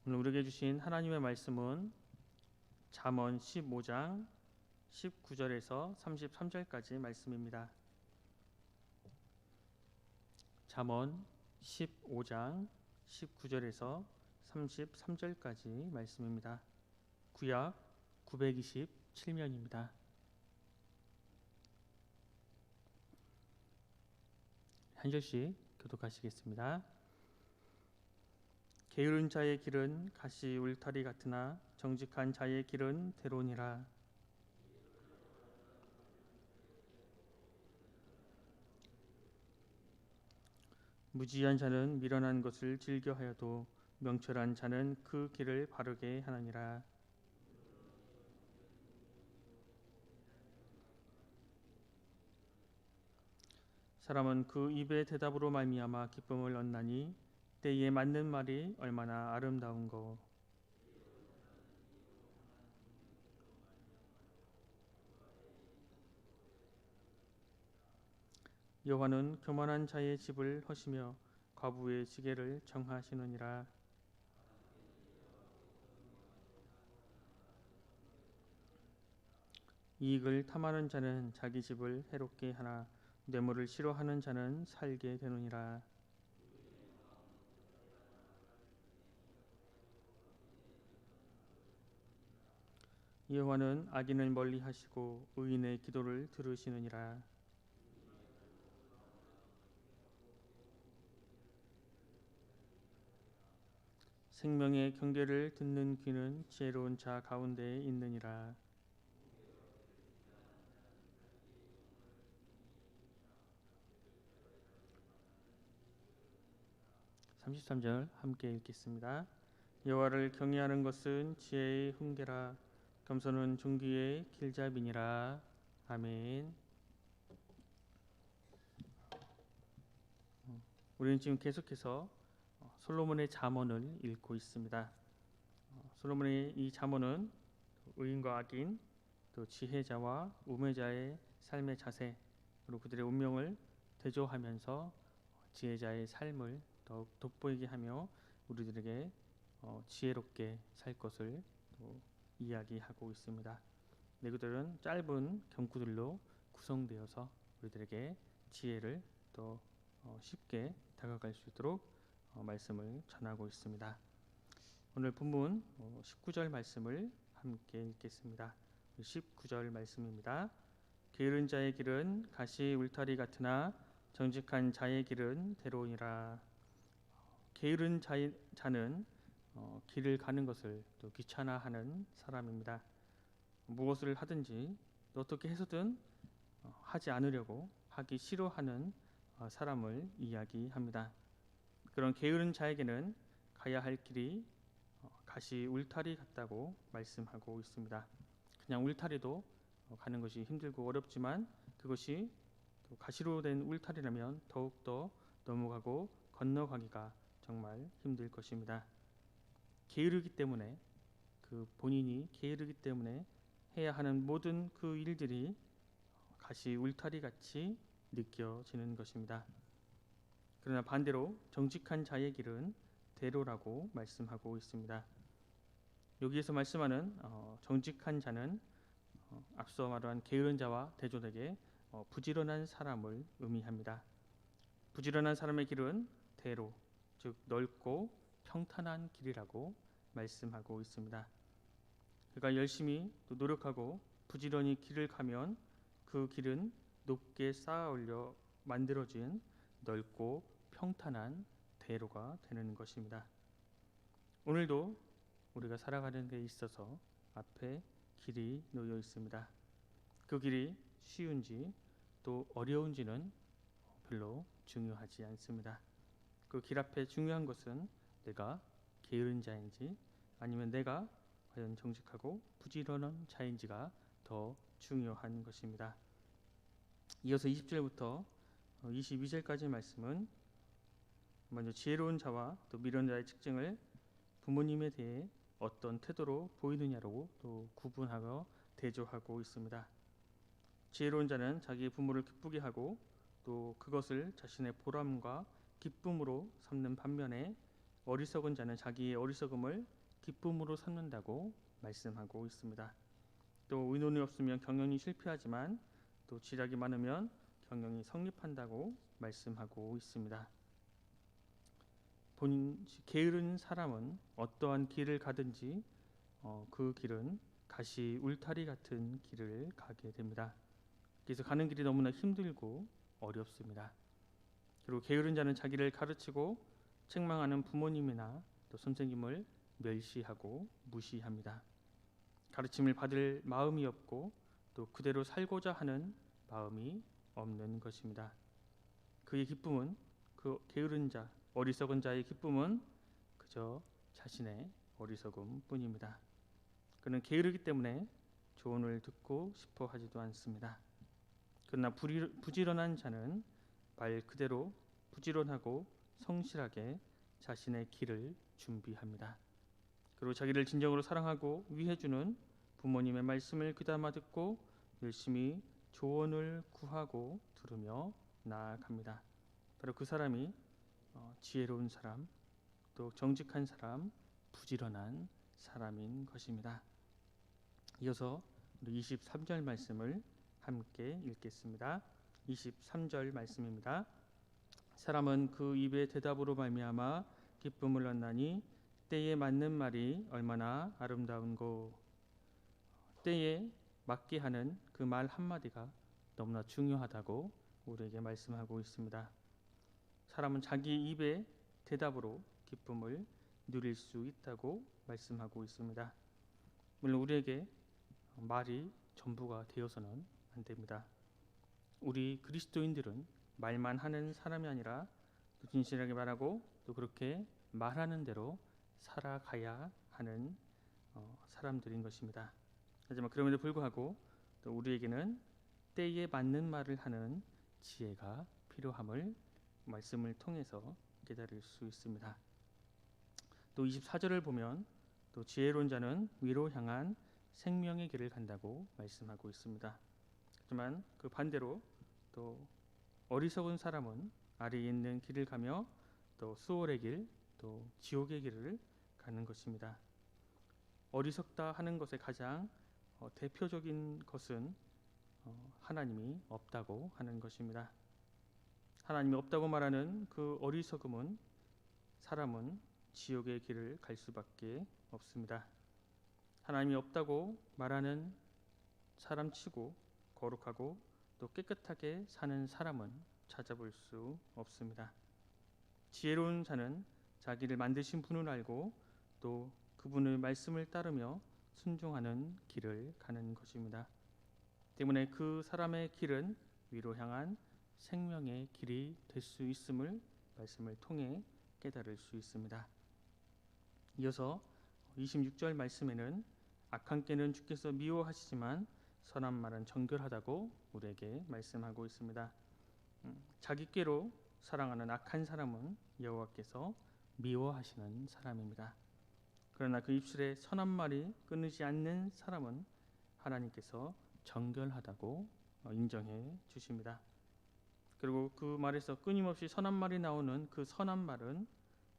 오늘 우리에게 주신 하나님의 말씀은 잠언 15장 19절에서 33절까지 말씀입니다. 잠언 15장 19절에서 33절까지 말씀입니다. 구약 927면입니다. 한 절씩 교독하시겠습니다. 게으른 자의 길은 가시 울타리 같으나 정직한 자의 길은 대로니라. 무지한 자는 미련한 것을 즐겨하여도 명철한 자는 그 길을 바르게 하느니라. 사람은 그 입의 대답으로 말미암아 기쁨을 얻나니 때에 맞는 말이 얼마나 아름다운고. 여호와는 교만한 자의 집을 허시며 과부의 지게를 정하시느니라. 이익을 탐하는 자는 자기 집을 해롭게 하나 뇌물을 싫어하는 자는 살게 되느니라. 여호와는 악인을 멀리하시고 의인의 기도를 들으시느니라. 생명의 경계를 듣는 귀는 지혜로운 자 가운데에 있느니라. 33절 함께 읽겠습니다. 여호와를 경외하는 것은 지혜의 훈계라. 겸손은 존귀의 길잡이니라. 아멘. 우리는 지금 계속해서 솔로몬의 잠언을 읽고 있습니다. 솔로몬의 이 잠언은 의인과 악인, 또 지혜자와 우매자의 삶의 자세, 그리고 그들의 운명을 대조하면서 지혜자의 삶을 더욱 돋보이게 하며 우리들에게 지혜롭게 살 것을 또 이야기하고 있습니다. 네, 그들은 짧은 경구들로 구성되어서 우리들에게 지혜를 또 쉽게 다가갈 수 있도록 말씀을 전하고 있습니다. 오늘 본문 19절 말씀을 함께 읽겠습니다. 19절 말씀입니다. 게으른 자의 길은 가시 울타리 같으나 정직한 자의 길은 대로니라. 게으른 자는 길을 가는 것을 또 귀찮아하는 사람입니다. 무엇을 하든지 어떻게 해서든 하지 않으려고 하기 싫어하는 사람을 이야기합니다. 그런 게으른 자에게는 가야 할 길이 가시 울타리 같다고 말씀하고 있습니다. 그냥 울타리도 가는 것이 힘들고 어렵지만 그것이 또 가시로 된 울타리라면 더욱더 넘어가고 건너가기가 정말 힘들 것입니다. 게으르기 때문에 본인이 게으르기 때문에 해야 하는 모든 그 일들이 가시 울타리 같이 느껴지는 것입니다. 그러나 반대로 정직한 자의 길은 대로라고 말씀하고 있습니다. 여기에서 말씀하는 정직한 자는 앞서 말한 게으른 자와 대조되게 부지런한 사람을 의미합니다. 부지런한 사람의 길은 대로, 즉 넓고 평탄한 길이라고 말씀하고 있습니다. 그러니까 열심히 또 노력하고 부지런히 길을 가면 그 길은 높게 쌓아 올려 만들어진 넓고 평탄한 대로가 되는 것입니다. 오늘도 우리가 살아가는 데 있어서 앞에 길이 놓여 있습니다. 그 길이 쉬운지 또 어려운지는 별로 중요하지 않습니다. 그 길 앞에 중요한 것은 내가 게으른 자인지 아니면 내가 과연 정직하고 부지런한 자인지가 더 중요한 것입니다. 이어서 20절부터 22절까지 말씀은 먼저 지혜로운 자와 또 미련한 자의 특징을 부모님에 대해 어떤 태도로 보이느냐로 또 구분하고 대조하고 있습니다. 지혜로운 자는 자기 부모를 기쁘게 하고 또 그것을 자신의 보람과 기쁨으로 삼는 반면에 어리석은 자는 자기의 어리석음을 기쁨으로 삼는다고 말씀하고 있습니다. 또 의논이 없으면 경영이 실패하지만 또 지략이 많으면 경영이 성립한다고 말씀하고 있습니다. 게으른 사람은 어떠한 길을 가든지 그 길은 가시 울타리 같은 길을 가게 됩니다. 그래서 가는 길이 너무나 힘들고 어렵습니다. 그리고 게으른 자는 자기를 가르치고 책망하는 부모님이나 또 선생님을 멸시하고 무시합니다. 가르침을 받을 마음이 없고 또 그대로 살고자 하는 마음이 없는 것입니다. 그의 기쁨은, 그 게으른 자, 어리석은 자의 기쁨은 그저 자신의 어리석음 뿐입니다. 그는 게으르기 때문에 조언을 듣고 싶어 하지도 않습니다. 그러나 부지런한 자는 말 그대로 부지런하고 성실하게 자신의 길을 준비합니다. 그리고 자기를 진정으로 사랑하고 위해주는 부모님의 말씀을 귀담아 듣고 열심히 조언을 구하고 들으며 나아갑니다. 바로 그 사람이 지혜로운 사람, 또 정직한 사람, 부지런한 사람인 것입니다. 이어서 23절 말씀을 함께 읽겠습니다. 23절 말씀입니다. 사람은 그 입의 대답으로 말미암아 기쁨을 얻나니 때에 맞는 말이 얼마나 아름다운고. 때에 맞게 하는 그 말 한마디가 너무나 중요하다고 우리에게 말씀하고 있습니다. 사람은 자기 입의 대답으로 기쁨을 누릴 수 있다고 말씀하고 있습니다. 물론 우리에게 말이 전부가 되어서는 안 됩니다. 우리 그리스도인들은 말만 하는 사람이 아니라 또 진실하게 말하고 또 그렇게 말하는 대로 살아가야 하는 사람들인 것입니다. 하지만 그럼에도 불구하고 또 우리에게는 때에 맞는 말을 하는 지혜가 필요함을 말씀을 통해서 깨달을 수 있습니다. 또 24절을 보면 또 지혜로운 자는 위로 향한 생명의 길을 간다고 말씀하고 있습니다. 하지만 그 반대로 또 어리석은 사람은 아래에 있는 길을 가며 또 수월의 길, 또 지옥의 길을 가는 것입니다. 어리석다 하는 것의 가장 대표적인 것은 하나님이 없다고 하는 것입니다. 하나님이 없다고 말하는 그 어리석음은 사람은 지옥의 길을 갈 수밖에 없습니다. 하나님이 없다고 말하는 사람치고 거룩하고 또 깨끗하게 사는 사람은 찾아볼 수 없습니다. 지혜로운 자는 자기를 만드신 분을 알고 또 그분의 말씀을 따르며 순종하는 길을 가는 것입니다. 때문에 그 사람의 길은 위로 향한 생명의 길이 될 수 있음을 말씀을 통해 깨달을 수 있습니다. 이어서 26절 말씀에는 악한 깨는 주께서 미워하시지만 선한 말은 정결하다고 우리에게 말씀하고 있습니다. 자기 꾀로 사랑하는 악한 사람은 여호와께서 미워하시는 사람입니다. 그러나 그 입술에 선한 말이 끊이지 않는 사람은 하나님께서 정결하다고 인정해 주십니다. 그리고 그 말에서 끊임없이 선한 말이 나오는 그 선한 말은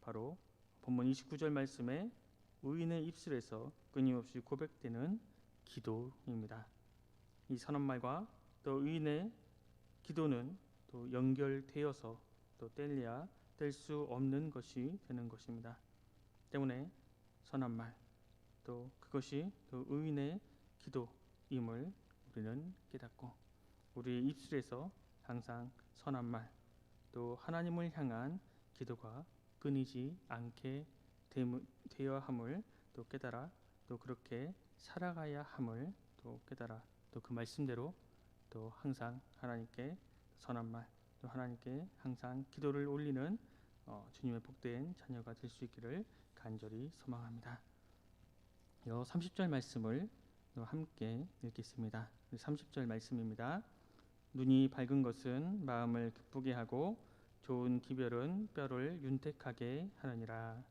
바로 본문 29절 말씀에 의인의 입술에서 끊임없이 고백되는 기도입니다. 이 선한 말과 또 의인의 기도는 또 연결되어서 또 뗄래야 뗄 수 없는 것이 되는 것입니다. 때문에 선한 말, 또 그것이 또 의인의 기도임을 우리는 깨닫고 우리의 입술에서 항상 선한 말, 또 하나님을 향한 기도가 끊이지 않게 되어야 함을 또 깨달아 또 그렇게 살아가야 함을 또 깨달아 또 그 말씀대로 또 항상 하나님께 선한 말, 또 하나님께 항상 기도를 올리는 주님의 복된 자녀가 될 수 있기를 간절히 소망합니다. 30절 말씀을 함께 읽겠습니다. 30절 말씀입니다. 눈이 밝은 것은 마음을 기쁘게 하고 좋은 기별은 뼈를 윤택하게 하느니라.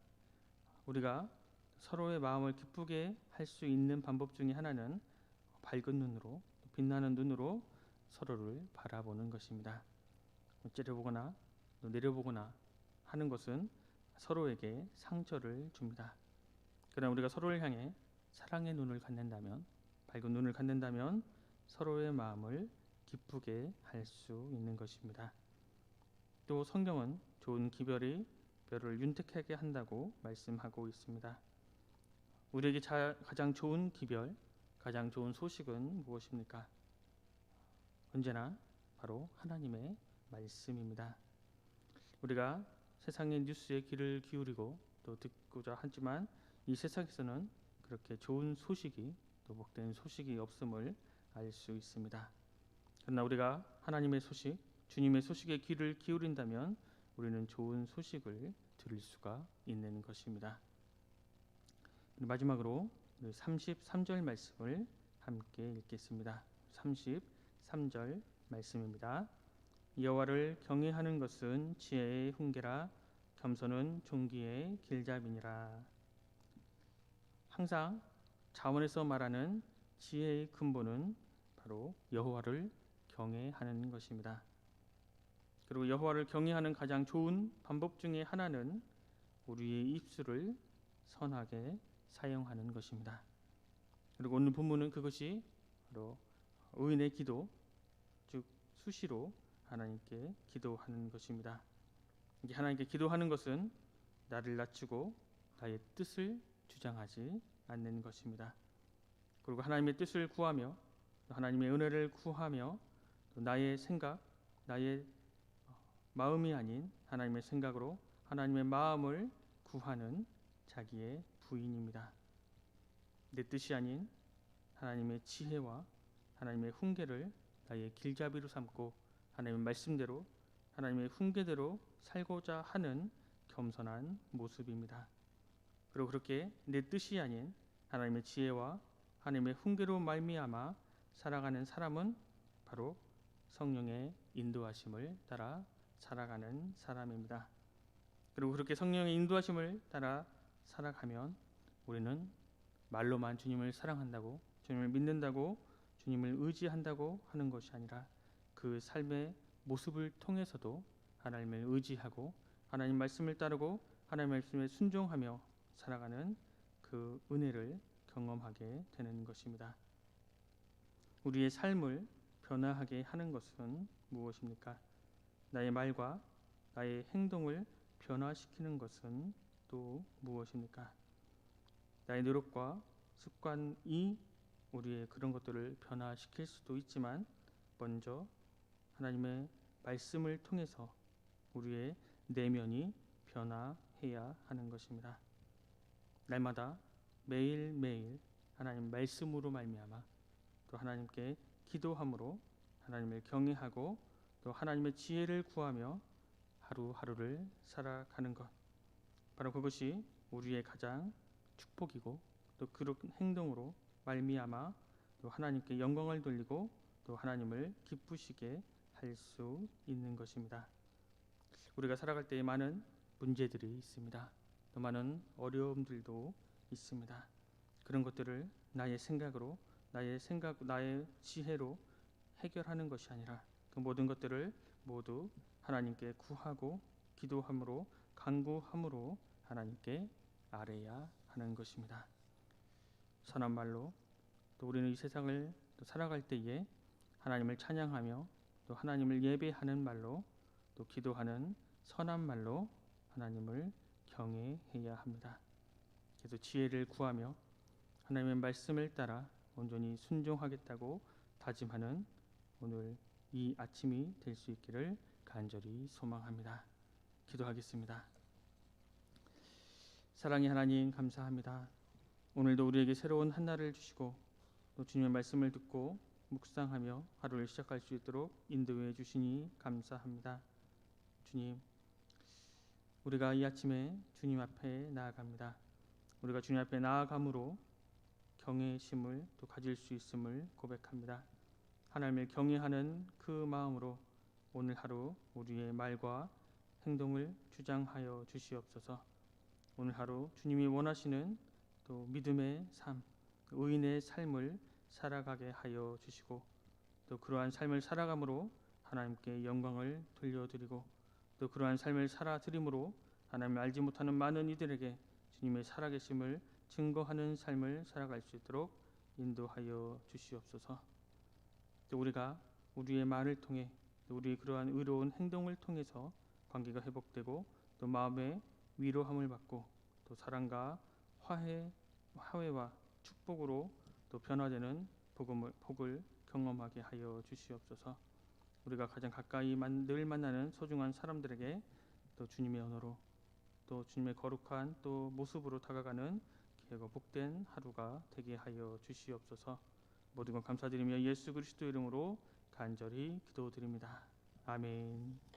우리가 서로의 마음을 기쁘게 할 수 있는 방법 중에 하나는 밝은 눈으로, 빛나는 눈으로 서로를 바라보는 것입니다. 째려보거나 내려보거나 하는 것은 서로에게 상처를 줍니다. 그러나 우리가 서로를 향해 사랑의 눈을 갖는다면, 밝은 눈을 갖는다면 서로의 마음을 기쁘게 할 수 있는 것입니다. 또 성경은 좋은 기별이 별을 윤택하게 한다고 말씀하고 있습니다. 우리에게 가장 좋은 기별, 가장 좋은 소식은 무엇입니까? 언제나 바로 하나님의 말씀입니다. 우리가 세상의 뉴스에 귀를 기울이고 또 듣고자 하지만 이 세상에서는 그렇게 좋은 소식이, 또 복된 소식이 없음을 알 수 있습니다. 그러나 우리가 하나님의 소식, 주님의 소식에 귀를 기울인다면 우리는 좋은 소식을 들을 수가 있는 것입니다. 마지막으로 33절 말씀을 함께 읽겠습니다. 33절 말씀입니다. 여호와를 경외하는 것은 지혜의 훈계라, 겸손은 존귀의 길잡이니라. 항상 자원에서 말하는 지혜의 근본은 바로 여호와를 경외하는 것입니다. 그리고 여호와를 경외하는 가장 좋은 방법 중에 하나는 우리의 입술을 선하게 사용하는 것입니다. 그리고 오늘 본문은 그것이 바로 의인의 기도, 즉 수시로 하나님께 기도하는 것입니다. 이게 하나님께 기도하는 것은 나를 낮추고 나의 뜻을 주장하지 않는 것입니다. 그리고 하나님의 뜻을 구하며 하나님의 은혜를 구하며 또 나의 생각, 나의 마음이 아닌 하나님의 생각으로 하나님의 마음을 구하는 자기의 부인입니다. 내 뜻이 아닌 하나님의 지혜와 하나님의 훈계를 나의 길잡이로 삼고 하나님의 말씀대로, 하나님의 훈계대로 살고자 하는 겸손한 모습입니다. 그리고 그렇게 내 뜻이 아닌 하나님의 지혜와 하나님의 훈계로 말미암아 살아가는 사람은 바로 성령의 인도하심을 따라 살아가는 사람입니다. 그리고 그렇게 성령의 인도하심을 따라 살아가면 우리는 말로만 주님을 사랑한다고, 주님을 믿는다고, 주님을 의지한다고 하는 것이 아니라 그 삶의 모습을 통해서도 하나님을 의지하고 하나님 말씀을 따르고 하나님 말씀에 순종하며 살아가는 그 은혜를 경험하게 되는 것입니다. 우리의 삶을 변화하게 하는 것은 무엇입니까? 나의 말과 나의 행동을 변화시키는 것은 또 무엇입니까? 나의 노력과 습관이 우리의 그런 것들을 변화시킬 수도 있지만 먼저 하나님의 말씀을 통해서 우리의 내면이 변화해야 하는 것입니다. 날마다 매일매일 하나님 말씀으로 말미암아 또 하나님께 기도함으로 하나님을 경외하고 또 하나님의 지혜를 구하며 하루하루를 살아가는 것, 바로 그것이 우리의 가장 축복이고 또 그런 행동으로 말미암아 또 하나님께 영광을 돌리고 또 하나님을 기쁘시게 할 수 있는 것입니다. 우리가 살아갈 때에 많은 문제들이 있습니다. 또 많은 어려움들도 있습니다. 그런 것들을 나의 생각으로, 나의 지혜로 해결하는 것이 아니라 그 모든 것들을 모두 하나님께 구하고 기도함으로, 간구함으로 하나님께 아뢰야 하는 것입니다. 선한 말로 또 우리는 이 세상을 또 살아갈 때에 하나님을 찬양하며 또 하나님을 예배하는 말로 또 기도하는 선한 말로 하나님을 경외해야 합니다. 그래서 지혜를 구하며 하나님의 말씀을 따라 온전히 순종하겠다고 다짐하는 오늘 이 아침이 될 수 있기를 간절히 소망합니다. 기도하겠습니다. 사랑의 하나님, 감사합니다. 오늘도 우리에게 새로운 한날을 주시고 또 주님의 말씀을 듣고 묵상하며 하루를 시작할 수 있도록 인도해 주시니 감사합니다. 주님, 우리가 이 아침에 주님 앞에 나아갑니다. 우리가 주님 앞에 나아감으로 경외심을 또 가질 수 있음을 고백합니다. 하나님을 경외하는 그 마음으로 오늘 하루 우리의 말과 행동을 주장하여 주시옵소서. 오늘 하루 주님이 원하시는 또 믿음의 삶, 의인의 삶을 살아가게 하여 주시고 또 그러한 삶을 살아감으로 하나님께 영광을 돌려드리고 또 그러한 삶을 살아드림으로 하나님을 알지 못하는 많은 이들에게 주님의 살아계심을 증거하는 삶을 살아갈 수 있도록 인도하여 주시옵소서. 또 우리가 우리의 말을 통해 또 우리의 그러한 의로운 행동을 통해서 관계가 회복되고 또 마음의 위로함을 받고 또 사랑과 화해와 축복으로 또 변화되는 복을 경험하게 하여 주시옵소서. 우리가 가장 가까이 늘 만나는 소중한 사람들에게 또 주님의 언어로 또 주님의 거룩한 또 모습으로 다가가는 귀하고 복된 하루가 되게 하여 주시옵소서. 모든 것 감사드리며 예수 그리스도 이름으로 간절히 기도드립니다. 아멘.